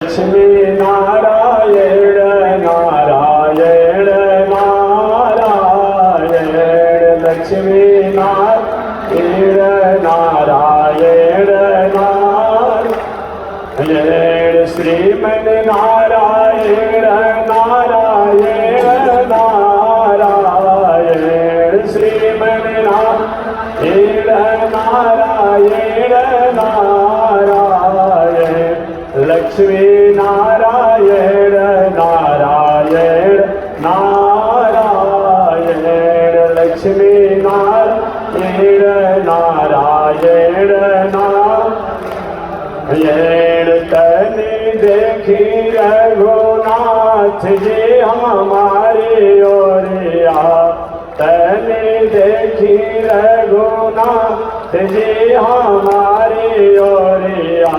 लक्ष्मी नारायण नारायण नारायण लक्ष्मी नारायण नारायण नारायण श्रीमन नारायण नारायण नारायण श्रीमन नारायण नारायण नारायण लक्ष्मी नारायण नारायण नारायण लक्ष्मी नारायण नारायण नारायण तनि देखी रघुनाथ जी हमारे ओरिया तनि देखी रघुनाथ जी हमारे ओरिया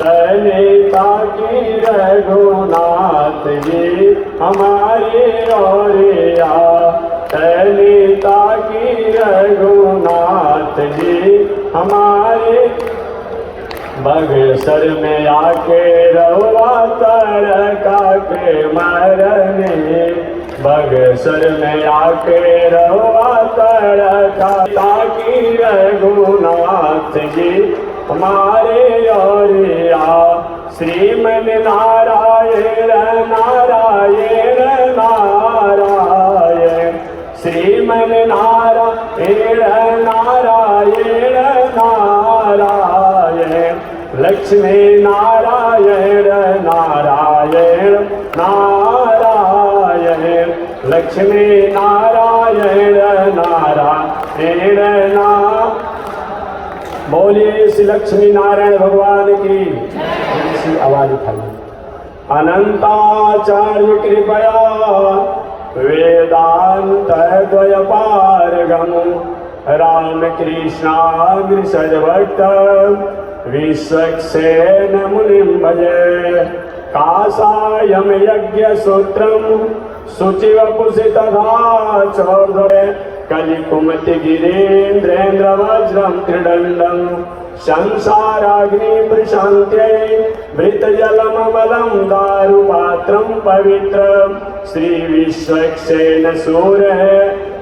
तनि ताकी रघुनाथ जी हमारे ओरिया तनि ताकी रघुनाथ जी हमारे बगसर में आके रहुआ तरका के मरने बगसर में आके रहुआ तरका ताकि रघुनाथ जी हमारे ओरिया श्रीमन नारायण नारायण नारायण श्रीमन नारायण नारायण नारायण लक्ष्मी नारायण नारायण नारायण लक्ष्मी नारायण नारायण नारायण बोलिए श्री लक्ष्मी नारायण भगवान की आवाज उठाइए। अनंताचार्य कृपया वेदांत द्वयपारगम रामकृष्णाग्रसर्वभक्त विश्वक्सेन मुनिं भजे कासायं यज्ञसूत्रं शुचिवपुषि तथा चौर्ध्वे कलिकुमतिगिरीन्द्रेन्द्र वज्रं त्रिदण्डं संसाराग्नि प्रशान्त्यै भृतजलममलं दारुपात्रं पवित्रं श्रीविश्वक्सेन सूरः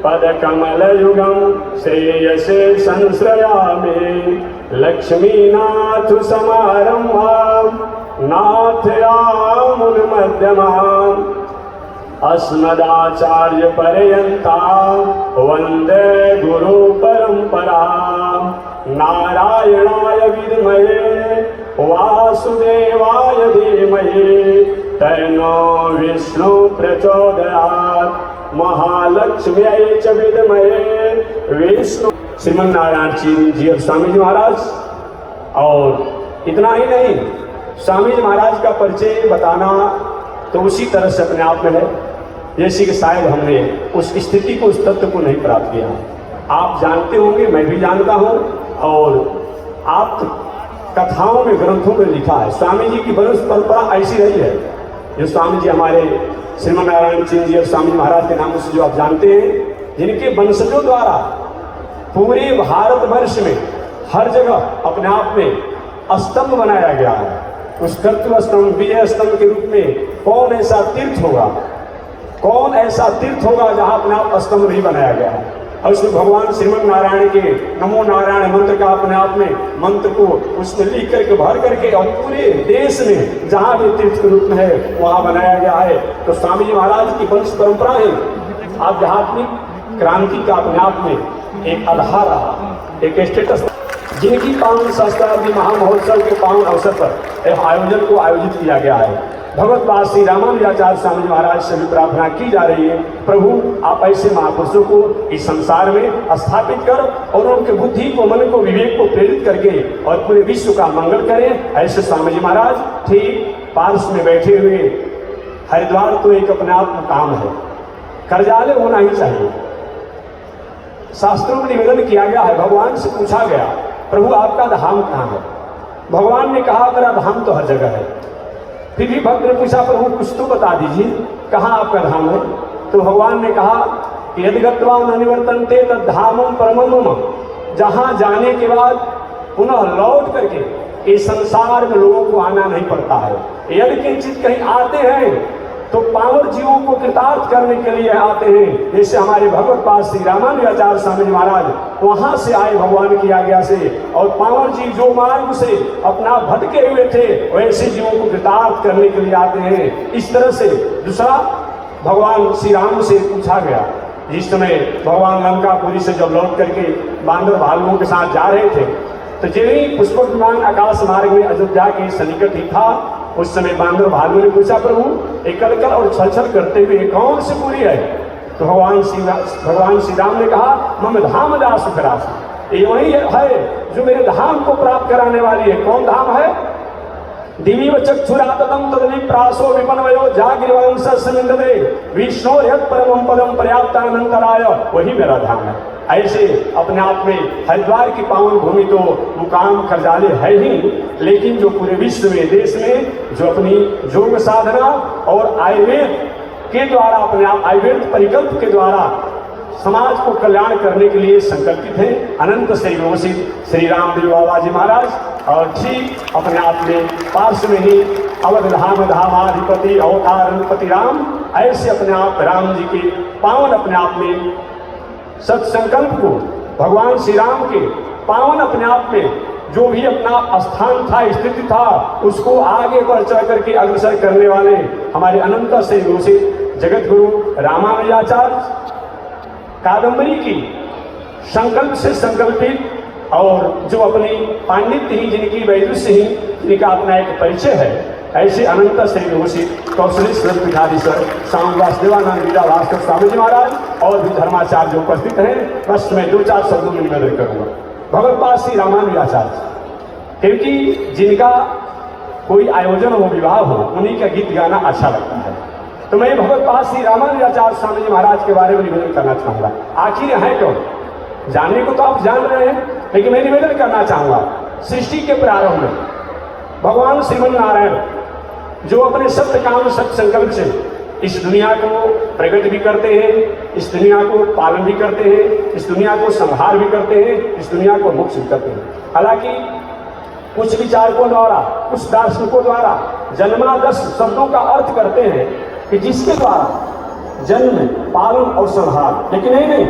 पदकमलयुगं श्रेयसे संश्रयामि लक्ष्मीनाथ समारम्भां नाथयामुनमध्यमाम् अस्मदाचार्य पर्यन्तां वन्दे गुरु परम्परां नारायणाय विद्महे वासुदेवाय धीमहि तन्नो विष्णु प्रचोदयात् महालक्ष्म्यै च विद्महे विष्णु श्रीमन नारायण जी और स्वामी जी महाराज। और इतना ही नहीं, स्वामी जी महाराज का परिचय बताना तो उसी तरह से अपने आप में है जैसे कि शायद हमने उस स्थिति को, उस तत्व को नहीं प्राप्त किया। आप जानते होंगे, मैं भी जानता हूँ, और आप कथाओं में, ग्रंथों में लिखा है स्वामी जी की वंश परंपरा ऐसी रही है। जो स्वामी जी हमारे श्रीमन नारायण जी और स्वामी जी महाराज के नामों से जो आप जानते हैं, जिनके वंशजों द्वारा पूरे भारतवर्ष में हर जगह अपने आप में स्तंभ बनाया गया है। उस कर्तव्य स्तंभ, विजय स्तंभ के रूप में कौन ऐसा तीर्थ होगा, कौन ऐसा तीर्थ होगा जहां अपने आप स्तंभ नहीं बनाया गया है। और उसमें भगवान श्रीमन नारायण के नमो नारायण मंत्र का अपने आप में मंत्र को उसमें लिख करके भर करके और पूरे देश में जहां भी तीर्थ के रूप में है वहां बनाया गया है। तो स्वामी जी महाराज की वंश परंपरा है आध्यात्मिक क्रांति का अपने आप में एक आधार रहा, एक स्टेटस, जिनकी पावन सहस्त्राब्दी महामहोत्सव के पावन अवसर पर आयोजन को आयोजित किया गया है। भगवतपाद श्री रामानुजाचार्य स्वामी जी महाराज से भी प्रार्थना की जा रही है, प्रभु आप ऐसे महापुरुषों को इस संसार में स्थापित कर और उनके बुद्धि को, मन को, विवेक को प्रेरित करके और पूरे विश्व का मंगल करें। ऐसे स्वामी जी महाराज ठीक पार्श में बैठे हुए, हरिद्वार तो एक अपने आप में काम है, कर्जालय होना ही चाहिए। शास्त्रों में निवेदन किया गया है, भगवान से पूछा गया प्रभु आपका धाम कहाँ है? भगवान ने कहा मेरा धाम तो हर जगह है। फिर भी भक्त ने पूछा प्रभु कुछ तो बता दीजिए कहाँ आपका धाम है? तो भगवान ने कहा यदि गत्वा न निवर्तन्ते तद धामम परमम मम, जहाँ जाने के बाद पुनः लौट करके इस संसार में लोगों को आना नहीं पड़ता है। यदि किंचित कहीं आते हैं तो पावर जीवों को कृतार्थ करने के लिए आते हैं। जैसे हमारे भगवत पास श्री रामानुजाचार्य स्वामी जी महाराज वहां से आए भगवान की आज्ञा से, और पावर जी जो मार्ग से अपना भटके हुए थे वैसे जीवों को कृतार्थ करने के लिए आते हैं। इस तरह से दूसरा भगवान श्री राम से पूछा गया, जिस समय भगवान लंकापुरी से जब लौट करके बांदर भालुओं के साथ जा रहे थे तो जब पुष्पक विमान आकाश मार्ग में अयोध्या के सन्निकट ही था, उस समय बांदर भालू ने पूछा, प्रभु एक कलकल और छलछल करते हुए कौन सी पूरी है? तो भगवान श्री राम ने कहा, मम धाम दास सुखरास, ये वही है जो मेरे धाम को प्राप्त कराने वाली है। कौन धाम है? दिवी चक्षुरातम तदली प्रासो विपनवयो जागृवंशे विष्णु परम पदम पर्याप्तानंतराय, वही मेरा धाम है। ऐसे अपने आप में हरिद्वार की पावन भूमि तो मुकाम खरजाले है ही, लेकिन जो पूरे विश्व में देश में जो अपनी योग साधना और आयुर्वेद के द्वारा अपने आप आयुर्वेद परिकल्प के द्वारा समाज को कल्याण करने के लिए संकल्पित है, अनंत श्री विभूषित श्री रामदेव बाबा जी महाराज। और ठीक अपने आप में पार्श्व में ही अवध धाम धामाधिपति अवतारणपति राम, ऐसे अपने आप राम जी के पावन अपने आप में सत्संकल्प को भगवान श्री राम के पावन अपने आप में जो भी अपना स्थान था स्थिति था उसको आगे बढ़ चढ़ करके अग्रसर करने वाले हमारे अनंत श्री विभूषित जगत गुरु रामानुजाचार्य कादम्बरी की संकल्प से संकल्पित और जो अपनी पांडित्य ही जिनकी वैदुष्य ही जिनका अपना एक परिचय है, ऐसे अनंत श्री विभूषित कौशलेश्वर पीठाधीश्वर स्वामी वासुदेवानंद लीला भास्कर स्वामी जी महाराज और भी धर्माचार्य जो उपस्थित हैं, बस मैं 2-4 शब्दों में निवेदन करूंगा। भगवत पास श्री रामानुजाचार्य, क्योंकि जिनका कोई आयोजन हो, विवाह हो, उन्हीं का गीत गाना अच्छा लगता है, तो मैं भगवत पास श्री रामानुजाचार्य स्वामी जी महाराज के बारे में निवेदन करना चाहूंगा। आखिर है कौन? जानने को तो आप जान रहे हैं, लेकिन मैं निवेदन करना चाहूंगा। सृष्टि के प्रारंभ में भगवान श्रीमन नारायण जो अपने सत्य काम सत्य संकल्प से इस दुनिया को प्रकट भी करते हैं, इस दुनिया को पालन भी करते हैं, इस दुनिया को संहार भी करते हैं, इस दुनिया को मोक्ष भी करते हैं। हालांकि कुछ विचारकों द्वारा, कुछ दार्शनिकों द्वारा जन्मादश शब्दों का अर्थ करते हैं कि जिसके द्वारा जन्म पालन और संहार, लेकिन नहीं,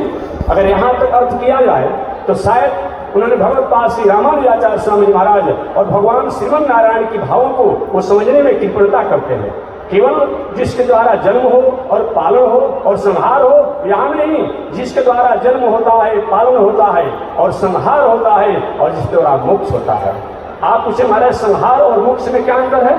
अगर यहाँ तक अर्थ किया जाए तो शायद उन्होंने भगवत पास श्री रामानुजाचार्य स्वामी महाराज और भगवान श्रीमन नारायण की भावों को वो समझने में कृपणता करते हैं। केवल जिसके द्वारा जन्म हो और पालन हो और संहार हो, यहाँ नहीं, जिसके द्वारा जन्म होता है, पालन होता है और संहार होता है और जिसके द्वारा मोक्ष होता है। आप पूछे महाराज संहार और मोक्ष में क्या अंतर है?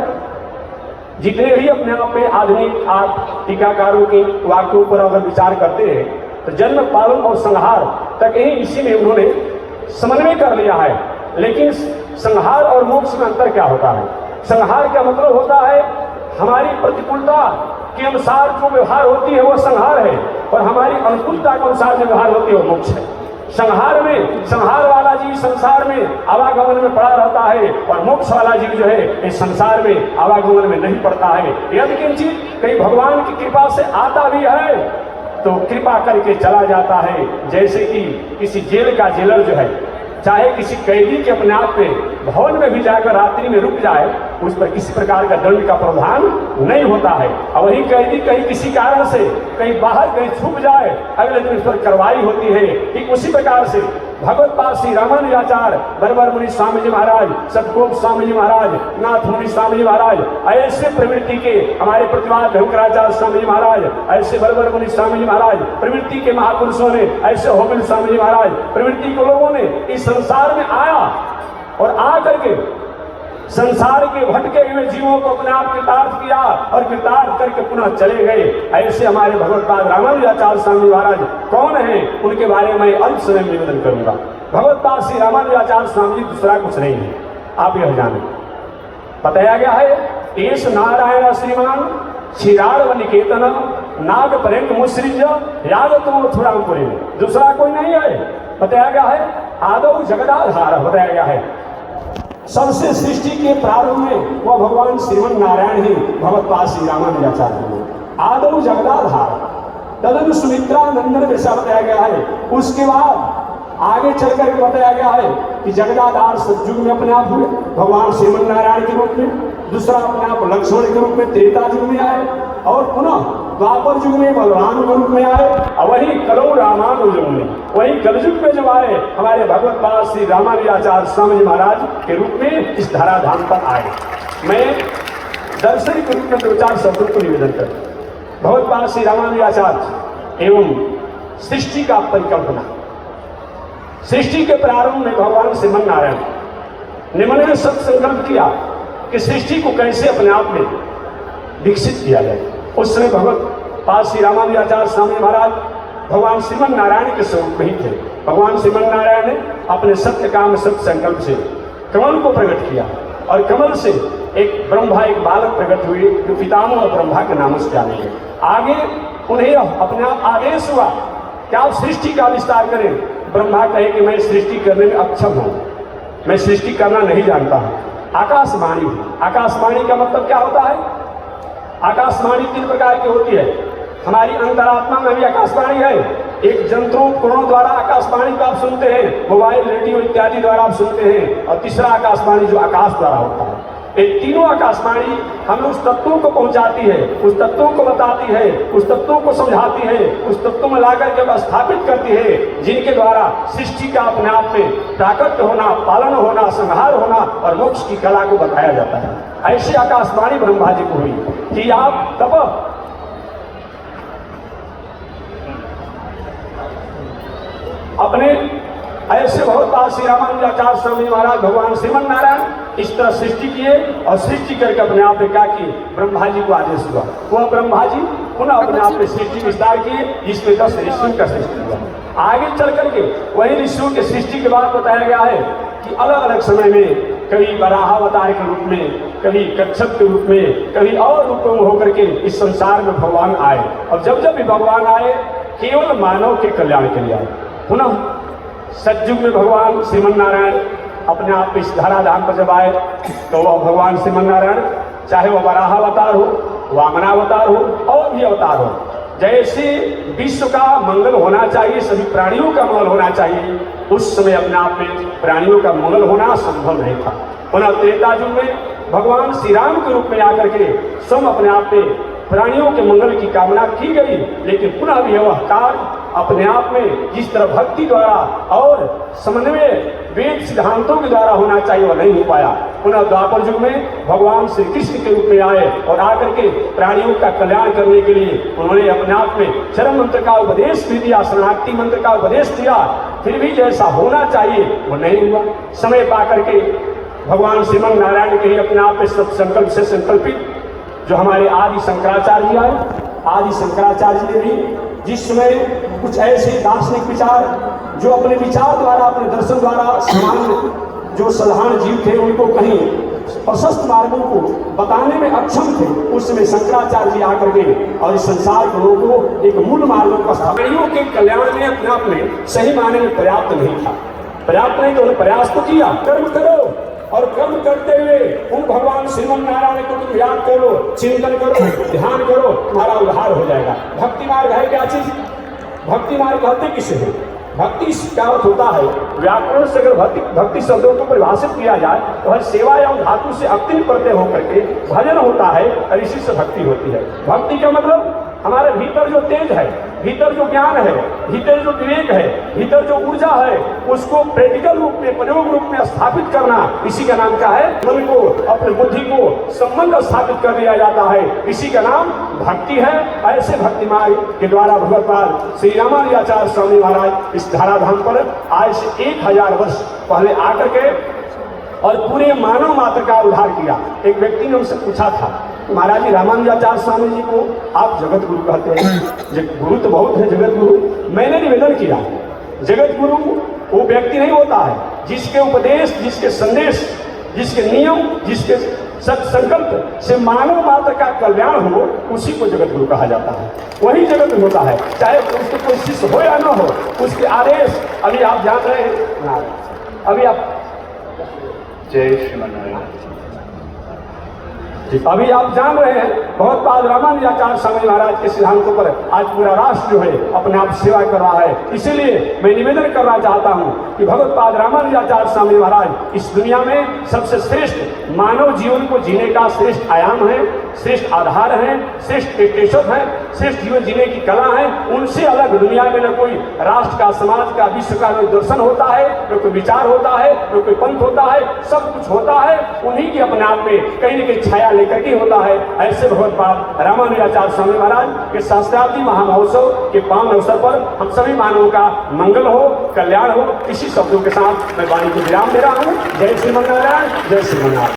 जितने भी अपने आप में आधुनिक आप टीकाकारों के वाक्यों पर अगर विचार करते हैं तो जन्म पालन और संहार तक ही इसी में उन्होंने समन्वय कर लिया है। लेकिन संहार और मोक्ष में अंतर क्या होता है? संहार का मतलब होता है हमारी प्रतिकूलता के अनुसार जो व्यवहार होती है वो संहार है, और हमारी अनुकूलता के अनुसार जो व्यवहार होती है वो मोक्ष है। संहार में संहार वाला जीव संसार में आवागमन में पड़ा रहता है, और मोक्ष वाला जीव जो है इस संसार में आवागमन में नहीं पड़ता है। यदि किंचित कहीं भगवान की कृपा से आता भी है तो कृपा करके चला जाता है। जैसे कि किसी जेल का जेलर जो है, चाहे किसी कैदी के अपने आप में भवन में भी जाकर रात्रि में रुक जाए, उस पर किसी प्रकार का दंड का प्रावधान नहीं होता है। और वही कैदी कहीं किसी कारण से कहीं बाहर कहीं छुप जाए, अगले दिन उस पर कार्रवाई होती है। ठीक उसी प्रकार से भगवत पास श्री रामानुजाचार्य, बरबर मुनि स्वामी जी महाराज, सतगोप स्वामी जी महाराज, नाथ मुनि स्वामी जी महाराज, ऐसे प्रवृत्ति के हमारे प्रतिवाद भयंकराचार्य स्वामी जी महाराज, ऐसे बरबर मुनि स्वामी जी महाराज, प्रवृत्ति के महापुरुषों ने, ऐसे होमिल स्वामी जी महाराज, प्रवृत्ति के लोगों ने इस संसार में आया और आ करके संसार के भटके हुए जीवों को अपने आप कृतार्थ किया और कृतार्थ करके पुनः चले गए। ऐसे हमारे भगवतपाद रामानुजाचार्य स्वामी महाराज कौन है, उनके बारे में अल्प समय में निवेदन करूंगा। भगवतपाद श्री रामानुजाचार्य स्वामी जी दूसरा कुछ नहीं है, आप यह जाने। बताया गया है एस नारायण श्रीमान क्षीरार व निकेतन नाग पर्यंत मुसृज यादव मथुरामपुरी, दूसरा कोई नहीं है। बताया गया है आदौ जगदाधार, बताया गया है सबसे सृष्टि के प्रारंभ में वह भगवान श्रीमन नारायण ही भगवतपाद श्री रामानुजाचार्य आदौ जगदाधार, तदन सुमित्रा नंदन वैसा बताया गया है। उसके बाद आगे चल करके बताया गया है कि जगदाधार सतयुग में अपने आप हुए भगवान श्रीमन नारायण के रूप में। दूसरा अपने आप लक्ष्मण के रूप में त्रेता युग में आए, और पुनः द्वापर युग में बलराम के रूप में आए, और वही कलौ रामानुज युग में, वही कलयुग में जब आए हमारे भगवत पाद श्री रामानुजाचार्य स्वामी जी महाराज के रूप में इस धराधाम पर आए। मैं दर्शन के रूप में 2-4 शब्दों को निवेदन करता। भगवत पाद श्री रामानुजाचार्य एवं सृष्टि का परिकल्पना। सृष्टि के प्रारंभ में भगवान श्रीमन नारायण निम्न ने संकल्प किया कि सृष्टि को कैसे अपने आप में विकसित किया जाए। उस समय भगवत पाद श्री रामानुजाचार्य स्वामी महाराज भगवान श्रीमन नारायण के स्वरूप में ही थे। भगवान श्रीमन नारायण ने अपने सत्य काम सत्य संकल्प से कमल को प्रकट किया, और कमल से एक ब्रह्मा, एक बालक प्रकट हुए जो पितामह और ब्रह्मा के नाम से जाने गए। आगे उन्हें अपने आप आदेश हुआ कि आप सृष्टि का विस्तार करें। ब्रह्मा कहे कि मैं सृष्टि करने में अक्षम हूँ, मैं सृष्टि करना नहीं जानता हूँ। आकाशवाणी हुई। आकाशवाणी का मतलब क्या होता है? आकाशवाणी 3 प्रकार की होती है। हमारी अंतरात्मा में भी आकाशवाणी है। एक यंत्रोपकरणों द्वारा आकाशवाणी को आप सुनते हैं, मोबाइल, रेडियो इत्यादि द्वारा आप सुनते हैं, और तीसरा आकाशवाणी जो आकाश द्वारा होता है। ये तीनों आकाशवाणी हमें उस तत्वों को पहुंचाती है, उस तत्वों को बताती है, उस तत्वों को समझाती है, उस तत्वों में लाकर के स्थापित करती है, जिनके द्वारा सृष्टि का अपने आप में प्राकट्य होना, पालन होना, संहार होना और मोक्ष की कला को बताया जाता है। ऐसी आकाशवाणी ब्रह्मा जी को हुई कि आप तप अपने ऐसे बहुत बार श्री रामानुजाचार्य स्वामी महाराज भगवान श्रीमन नारायण इस तरह सृष्टि किए, और सृष्टि करके अपने आप में क्या किए? ब्रह्मा जी को आदेश हुआ। वह ब्रह्मा जी पुनः अपने आप में सृष्टि विस्तार किए, जिसमें 10 ऋषियों का सृष्टि हुआ। आगे चल करके वही ऋषियों के सृष्टि के बाद बताया गया है कि अलग अलग समय में कभी वराहावतार के रूप में, कभी कच्छप के रूप में, कभी और रूपों में होकर के इस संसार में भगवान आए। और जब जब भी भगवान आए केवल मानव के कल्याण के लिए आए। पुनः सतयुग में भगवान श्रीमन नारायण अपने आप इस धराधाम पर जब आए तो वह भगवान श्रीमन नारायण, चाहे वह वराहावतार हो, वामनावतार हो और भी अवतार हो, जैसे विश्व का मंगल होना चाहिए, सभी प्राणियों का मंगल होना चाहिए, उस समय अपने आप में प्राणियों का मंगल होना संभव नहीं था। पुनः त्रेता युग में भगवान श्री राम के रूप में आकर के सब अपने आप में प्राणियों के मंगल की कामना की गई, लेकिन पुनः भी वह कार्य अपने आप में जिस तरह भक्ति द्वारा और समन्वय वेद सिद्धांतों के द्वारा होना चाहिए वह नहीं हो पाया। पुनः द्वापर युग में भगवान श्री कृष्ण के रूप में आए और आकर के प्राणियों का कल्याण करने के लिए उन्होंने अपने आप में चरम मंत्र का उपदेश भी दिया, शरणागति मंत्र का उपदेश दिया, फिर भी जैसा होना चाहिए वो नहीं हुआ। समय पा करके भगवान श्रीमन नारायण के ही अपने आप में सब संकल्प से संकल्पित जो हमारे आदि शंकराचार्य जी आए, आदि शंकराचार्य जी ने भी जिस समय कुछ ऐसे दार्शनिक विचार जो अपने विचार द्वारा, अपने दर्शन द्वारा सामान्य जो साधारण जीव थे उनको कहीं प्रशस्त मार्गों को बताने में अक्षम थे, उस समय शंकराचार्य जी आकर के और इस संसार के लोगों को एक मूल मार्गों का स्थापना के कल्याण में अपने आप में सही माने में पर्याप्त नहीं था। पर्याप्त नहीं तो उन्होंने प्रयास तो किया, कर्म करो, और कर्म करते हुए उन भगवान श्रीमन नारायण को तुम याद करो, चिंतन करो, ध्यान करो, तुम्हारा उद्धार हो जाएगा। भक्ति मार्ग है क्या चीज? भक्ति मार्ग कहते किसे है? भक्ति का अर्थ होता है, व्याकरण से अगर भक्ति शब्दों को परिभाषित किया जाए तो वह सेवा एवं धातु से अक्तिन प्रत्यय होकर के भजन होता है और इसी से भक्ति होती है। भक्ति का मतलब हमारे भीतर जो तेज है, भीतर जो ज्ञान है, भीतर जो विवेक है, भीतर जो ऊर्जा है, उसको प्रैक्टिकल रूप में, प्रयोग रूप में स्थापित करना, इसी का नाम क्या है? मन को, अपने बुद्धि को संबंध स्थापित कर दिया जाता है, इसी का नाम भक्ति है। ऐसे भक्ति मार्ग के द्वारा भगवत श्री रामानुजाचार्य स्वामी महाराज इस धराधाम पर आज से 1000 वर्ष पहले आकर के और पूरे मानव मात्र का उद्धार किया। एक व्यक्ति ने उनसे पूछा था, महाराज जी रामानुजाचार्य स्वामी जी को आप जगत गुरु कहते हैं, गुरु तो बहुत है जगत गुरु। मैंने निवेदन किया, जगत गुरु वो व्यक्ति नहीं होता है जिसके उपदेश, जिसके संदेश, जिसके नियम, जिसके संकल्प से मानव मात्र का कल्याण हो, उसी को जगत गुरु कहा जाता है। वही जगत गुरु होता है, चाहे उसको कोई शिष्य हो या न हो, उसके आदेश अभी आप जान रहे हैं। अभी आप जय श्रीमन नारायण। अभी आप जान रहे हैं बहुत बाद रामानुजाचार्य स्वामी महाराज के सिद्धांतों पर आज पूरा राष्ट्र जो है अपने आप सेवा कर रहा है। इसीलिए मैं निवेदन करना चाहता हूं कि भगवत्पाद रामानुजाचार्य स्वामी महाराज इस दुनिया में सबसे श्रेष्ठ मानव जीवन को जीने का श्रेष्ठ आयाम है, श्रेष्ठ आधार है, श्रेष्ठ स्टेशन है, श्रेष्ठ जीवन जीने की कला है। उनसे अलग दुनिया में न कोई राष्ट्र का, समाज का, विश्व का कोई दर्शन होता है, न कोई विचार होता है, न कोई पंथ होता है। सब कुछ होता है उन्हीं की अपने आप में कहीं न कहीं छाया लेकर के होता है। ऐसे भगवत्पाद रामानुजाचार्य स्वामी महाराज के सहस्त्राब्दी महामहोत्सव के पावन अवसर पर हम सभी मानवों का मंगल हो, कल्याण हो। इसी शब्दों के साथ मैं वाणी को विराम दे रहा हूँ। जय श्रीमन नारायण, जय श्रीमन नारायण।